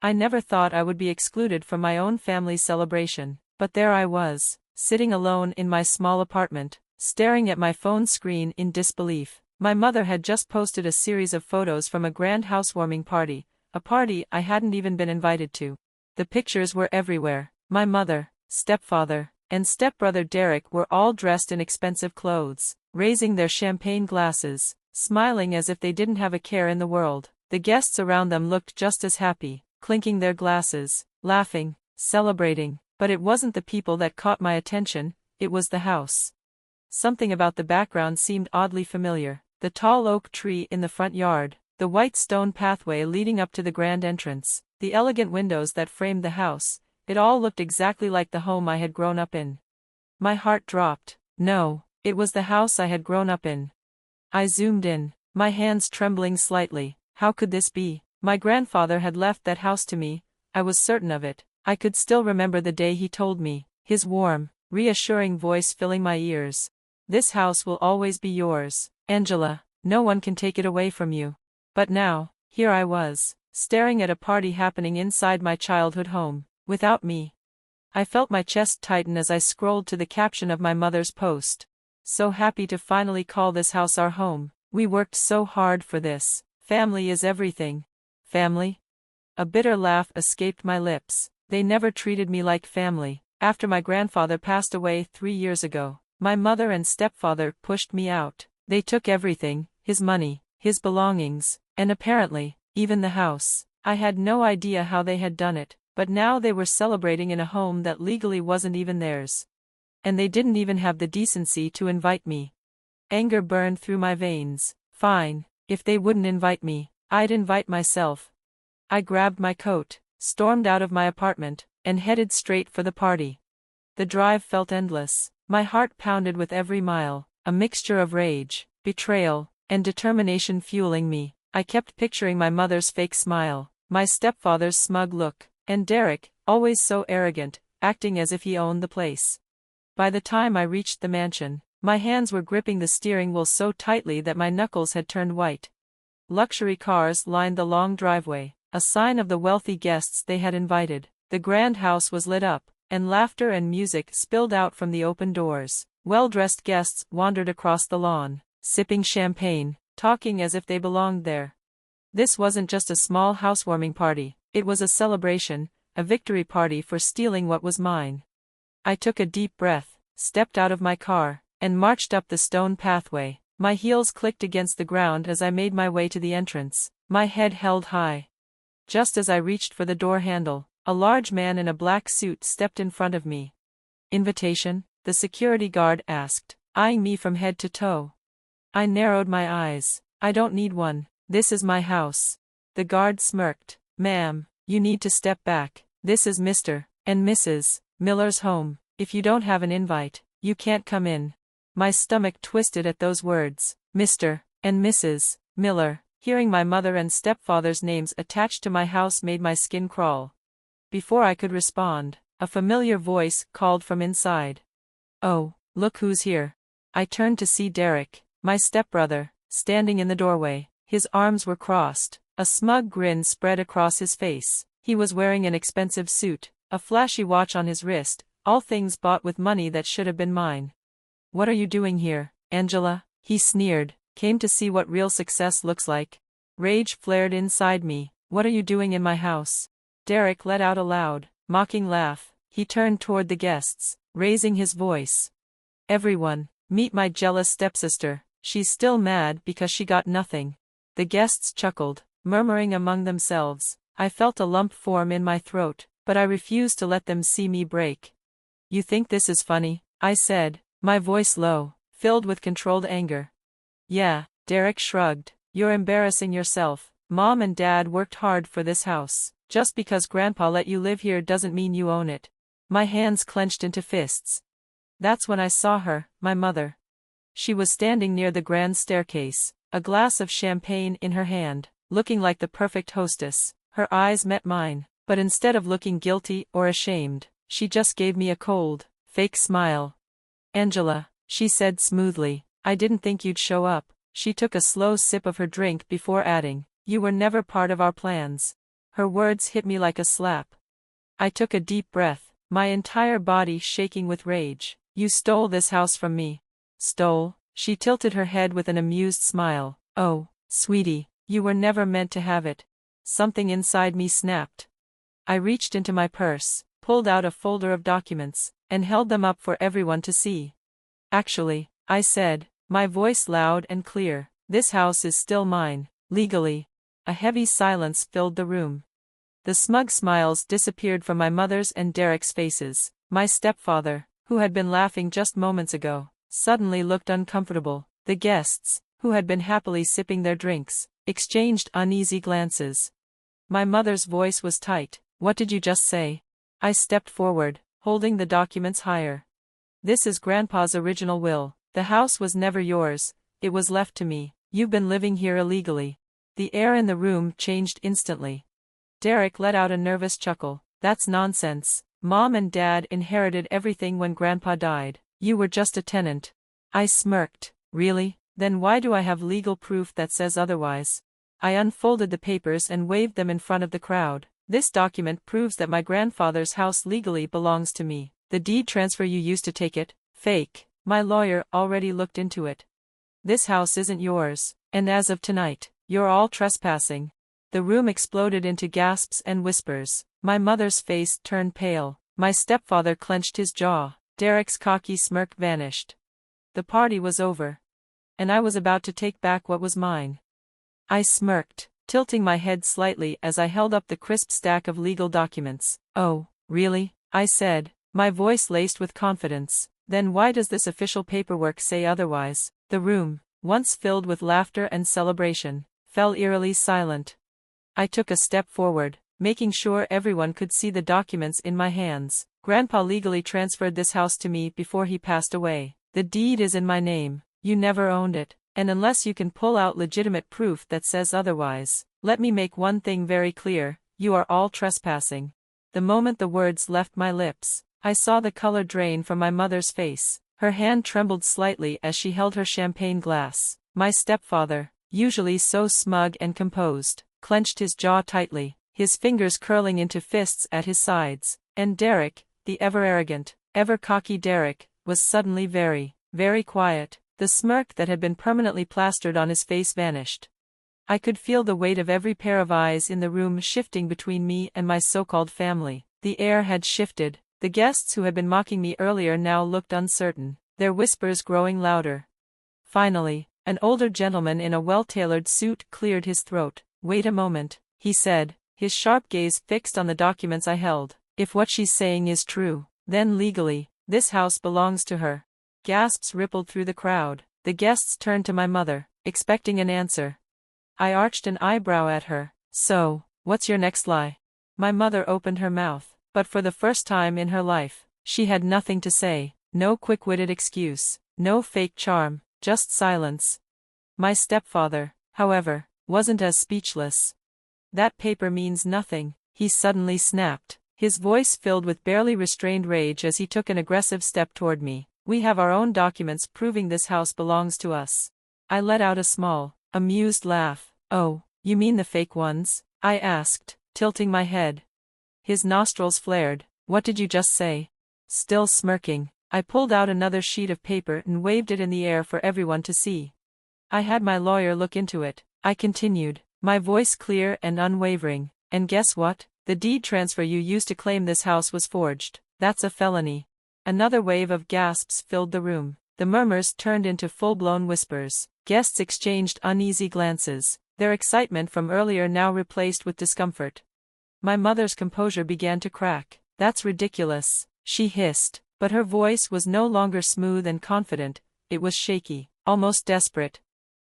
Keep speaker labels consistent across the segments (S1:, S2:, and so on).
S1: I never thought I would be excluded from my own family's celebration, but there I was, sitting alone in my small apartment, staring at my phone screen in disbelief. My mother had just posted a series of photos from a grand housewarming party, a party I hadn't even been invited to. The pictures were everywhere. My mother, stepfather, and stepbrother Derek were all dressed in expensive clothes, raising their champagne glasses, smiling as if they didn't have a care in the world. The guests around them looked just as happy, clinking their glasses, laughing, celebrating, but it wasn't the people that caught my attention, it was the house. Something about the background seemed oddly familiar. The tall oak tree in the front yard, the white stone pathway leading up to the grand entrance, the elegant windows that framed the house, it all looked exactly like the home I had grown up in. My heart dropped. No, it was the house I had grown up in. I zoomed in, my hands trembling slightly. How could this be? My grandfather had left that house to me, I was certain of it. I could still remember the day he told me, his warm, reassuring voice filling my ears. This house will always be yours, Angela. No one can take it away from you. But now, here I was, staring at a party happening inside my childhood home, without me. I felt my chest tighten as I scrolled to the caption of my mother's post. So happy to finally call this house our home. We worked so hard for this. Family is everything. Family? A bitter laugh escaped my lips. They never treated me like family. After my grandfather passed away 3 years ago, my mother and stepfather pushed me out. They took everything, his money, his belongings, and apparently, even the house. I had no idea how they had done it, but now they were celebrating in a home that legally wasn't even theirs. And they didn't even have the decency to invite me. Anger burned through my veins. Fine, if they wouldn't invite me, I'd invite myself. I grabbed my coat, stormed out of my apartment, and headed straight for the party. The drive felt endless. My heart pounded with every mile, a mixture of rage, betrayal, and determination fueling me. I kept picturing my mother's fake smile, my stepfather's smug look, and Derek, always so arrogant, acting as if he owned the place. By the time I reached the mansion, my hands were gripping the steering wheel so tightly that my knuckles had turned white. Luxury cars lined the long driveway, a sign of the wealthy guests they had invited. The grand house was lit up, and laughter and music spilled out from the open doors. Well-dressed guests wandered across the lawn, sipping champagne, talking as if they belonged there. This wasn't just a small housewarming party, it was a celebration, a victory party for stealing what was mine. I took a deep breath, stepped out of my car, and marched up the stone pathway. My heels clicked against the ground as I made my way to the entrance, my head held high. Just as I reached for the door handle, a large man in a black suit stepped in front of me. "Invitation?" the security guard asked, eyeing me from head to toe. I narrowed my eyes. "I don't need one. This is my house." The guard smirked. "Ma'am, you need to step back. This is Mr. and Mrs. Miller's home. If you don't have an invite, you can't come in." My stomach twisted at those words. Mr. and Mrs. Miller. Hearing my mother and stepfather's names attached to my house made my skin crawl. Before I could respond, a familiar voice called from inside. "Oh, look who's here." I turned to see Derek, my stepbrother, standing in the doorway. His arms were crossed, a smug grin spread across his face. He was wearing an expensive suit, a flashy watch on his wrist, all things bought with money that should have been mine. "What are you doing here, Angela?" he sneered. "Came to see what real success looks like." Rage flared inside me. "What are you doing in my house?" Derek let out a loud, mocking laugh. He turned toward the guests, raising his voice. "Everyone, meet my jealous stepsister. She's still mad because she got nothing." The guests chuckled, murmuring among themselves. I felt a lump form in my throat, but I refused to let them see me break. "You think this is funny?" I said, my voice low, filled with controlled anger. "Yeah," Derek shrugged. "You're embarrassing yourself. Mom and Dad worked hard for this house. Just because Grandpa let you live here doesn't mean you own it." My hands clenched into fists. That's when I saw her, my mother. She was standing near the grand staircase, a glass of champagne in her hand, looking like the perfect hostess. Her eyes met mine, but instead of looking guilty or ashamed, she just gave me a cold, fake smile. "Angela," she said smoothly, "I didn't think you'd show up." She took a slow sip of her drink before adding, "You were never part of our plans." Her words hit me like a slap. I took a deep breath, my entire body shaking with rage. You stole this house from me. Stole? She tilted her head with an amused smile. Oh, sweetie, you were never meant to have it. Something inside me snapped. I reached into my purse, pulled out a folder of documents, and held them up for everyone to see. Actually, I said, my voice loud and clear, this house is still mine, legally. A heavy silence filled the room. The smug smiles disappeared from my mother's and Derek's faces. My stepfather, who had been laughing just moments ago, suddenly looked uncomfortable. The guests, who had been happily sipping their drinks, exchanged uneasy glances. My mother's voice was tight. What did you just say? I stepped forward, holding the documents higher. This is Grandpa's original will. The house was never yours, it was left to me. You've been living here illegally. The air in the room changed instantly. Derek let out a nervous chuckle. That's nonsense. Mom and Dad inherited everything when Grandpa died. You were just a tenant. I smirked. Really? Then why do I have legal proof that says otherwise? I unfolded the papers and waved them in front of the crowd. This document proves that my grandfather's house legally belongs to me. The deed transfer you used to take it, fake. My lawyer already looked into it. This house isn't yours, and as of tonight, you're all trespassing. The room exploded into gasps and whispers. My mother's face turned pale. My stepfather clenched his jaw. Derek's cocky smirk vanished. The party was over. And I was about to take back what was mine. I smirked, tilting my head slightly as I held up the crisp stack of legal documents. Oh, really? I said, my voice laced with confidence. Then why does this official paperwork say otherwise? The room, once filled with laughter and celebration, fell eerily silent. I took a step forward, making sure everyone could see the documents in my hands. Grandpa legally transferred this house to me before he passed away. The deed is in my name. You never owned it, and unless you can pull out legitimate proof that says otherwise, let me make one thing very clear, you are all trespassing. The moment the words left my lips, I saw the color drain from my mother's face. Her hand trembled slightly as she held her champagne glass. My stepfather, usually so smug and composed, clenched his jaw tightly, his fingers curling into fists at his sides, and Derek, the ever-arrogant, ever-cocky Derek, was suddenly very, very quiet. The smirk that had been permanently plastered on his face vanished. I could feel the weight of every pair of eyes in the room shifting between me and my so-called family. The air had shifted. The guests who had been mocking me earlier now looked uncertain, their whispers growing louder. Finally, an older gentleman in a well-tailored suit cleared his throat. Wait a moment, he said, his sharp gaze fixed on the documents I held. If what she's saying is true, then legally, this house belongs to her. Gasps rippled through the crowd. The guests turned to my mother, expecting an answer. I arched an eyebrow at her. So, what's your next lie? My mother opened her mouth, but for the first time in her life, she had nothing to say. No quick-witted excuse, no fake charm, just silence. My stepfather, however, wasn't as speechless. That paper means nothing, he suddenly snapped, his voice filled with barely restrained rage as he took an aggressive step toward me. We have our own documents proving this house belongs to us. I let out a small, amused laugh. Oh, you mean the fake ones? I asked, tilting my head. His nostrils flared. What did you just say? Still smirking, I pulled out another sheet of paper and waved it in the air for everyone to see. I had my lawyer look into it. I continued, my voice clear and unwavering. And guess what? The deed transfer you used to claim this house was forged. That's a felony. Another wave of gasps filled the room. The murmurs turned into full-blown whispers. Guests exchanged uneasy glances, their excitement from earlier now replaced with discomfort. My mother's composure began to crack. That's ridiculous, she hissed, but her voice was no longer smooth and confident, it was shaky, almost desperate.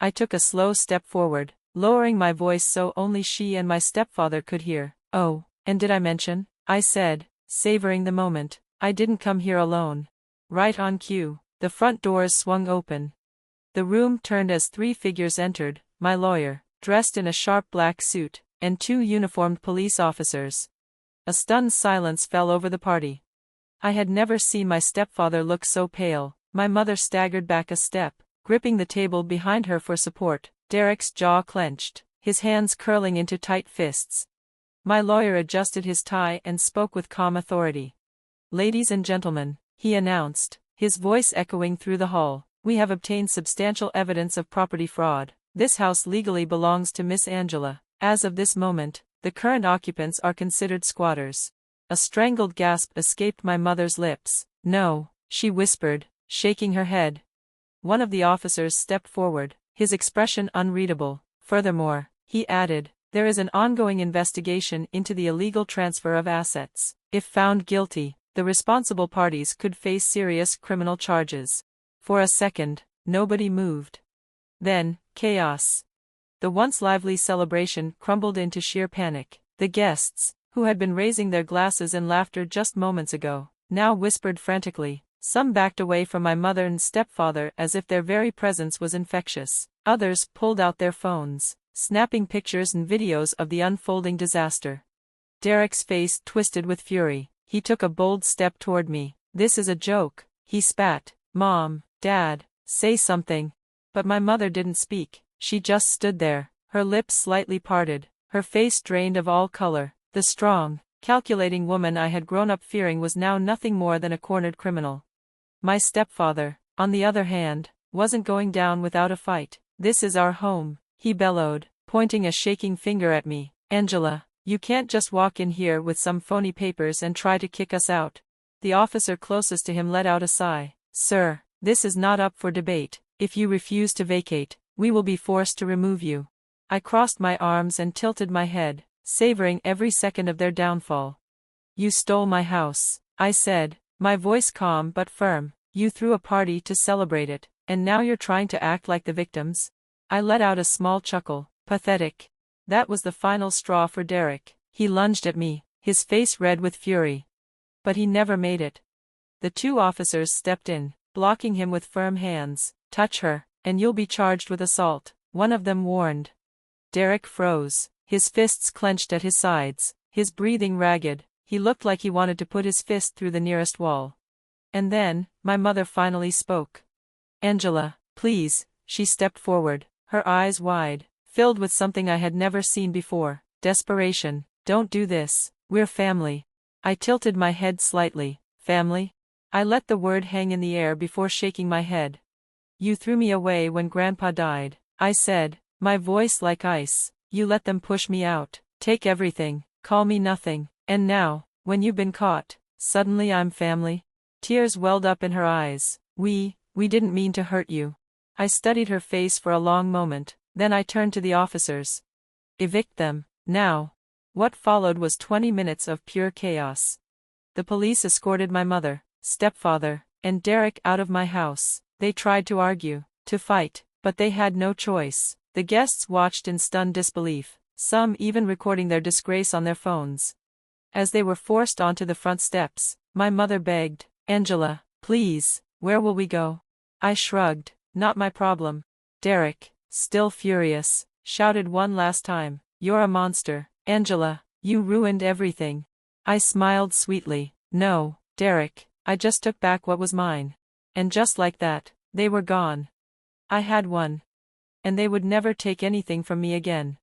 S1: I took a slow step forward, lowering my voice so only she and my stepfather could hear. Oh, and did I mention? I said, savoring the moment. I didn't come here alone. Right on cue, the front doors swung open. The room turned as three figures entered, my lawyer, dressed in a sharp black suit, and two uniformed police officers. A stunned silence fell over the party. I had never seen my stepfather look so pale. My mother staggered back a step, gripping the table behind her for support. Derek's jaw clenched, his hands curling into tight fists. My lawyer adjusted his tie and spoke with calm authority. "Ladies and gentlemen," he announced, his voice echoing through the hall, "we have obtained substantial evidence of property fraud. This house legally belongs to Miss Angela. As of this moment, the current occupants are considered squatters." A strangled gasp escaped my mother's lips. "No," she whispered, shaking her head. One of the officers stepped forward, his expression unreadable. "Furthermore," he added, "there is an ongoing investigation into the illegal transfer of assets. If found guilty, the responsible parties could face serious criminal charges." For a second, nobody moved. Then, chaos. The once lively celebration crumbled into sheer panic. The guests, who had been raising their glasses in laughter just moments ago, now whispered frantically. Some backed away from my mother and stepfather as if their very presence was infectious. Others pulled out their phones, snapping pictures and videos of the unfolding disaster. Derek's face twisted with fury. He took a bold step toward me. "This is a joke," he spat. "Mom, Dad, say something." But my mother didn't speak. She just stood there, her lips slightly parted, her face drained of all color. The strong, calculating woman I had grown up fearing was now nothing more than a cornered criminal. My stepfather, on the other hand, wasn't going down without a fight. "This is our home," he bellowed, pointing a shaking finger at me. "Angela, you can't just walk in here with some phony papers and try to kick us out." The officer closest to him let out a sigh. "Sir, this is not up for debate. If you refuse to vacate, we will be forced to remove you." I crossed my arms and tilted my head, savoring every second of their downfall. "You stole my house," I said, my voice calm but firm. "You threw a party to celebrate it, and now you're trying to act like the victims?" I let out a small chuckle. Pathetic. That was the final straw for Derek. He lunged at me, his face red with fury. But he never made it. The two officers stepped in, blocking him with firm hands. "Touch her, and you'll be charged with assault," one of them warned. Derek froze, his fists clenched at his sides, his breathing ragged. He looked like he wanted to put his fist through the nearest wall. And then, my mother finally spoke. "Angela, please," she stepped forward, her eyes wide, filled with something I had never seen before, desperation. "Don't do this, we're family." I tilted my head slightly. "Family?" I let the word hang in the air before shaking my head. "You threw me away when Grandpa died," I said, my voice like ice. "You let them push me out, take everything, call me nothing, and now, when you've been caught, suddenly I'm family?" Tears welled up in her eyes. We didn't mean to hurt you." I studied her face for a long moment, then I turned to the officers. "Evict them, now." What followed was 20 minutes of pure chaos. The police escorted my mother, stepfather, and Derek out of my house. They tried to argue, to fight, but they had no choice. The guests watched in stunned disbelief, some even recording their disgrace on their phones. As they were forced onto the front steps, my mother begged, "Angela, please, where will we go?" I shrugged. "Not my problem." Derek, still furious, shouted one last time, "You're a monster, Angela, you ruined everything." I smiled sweetly. "No, Derek, I just took back what was mine." And just like that, they were gone. I had won. And they would never take anything from me again.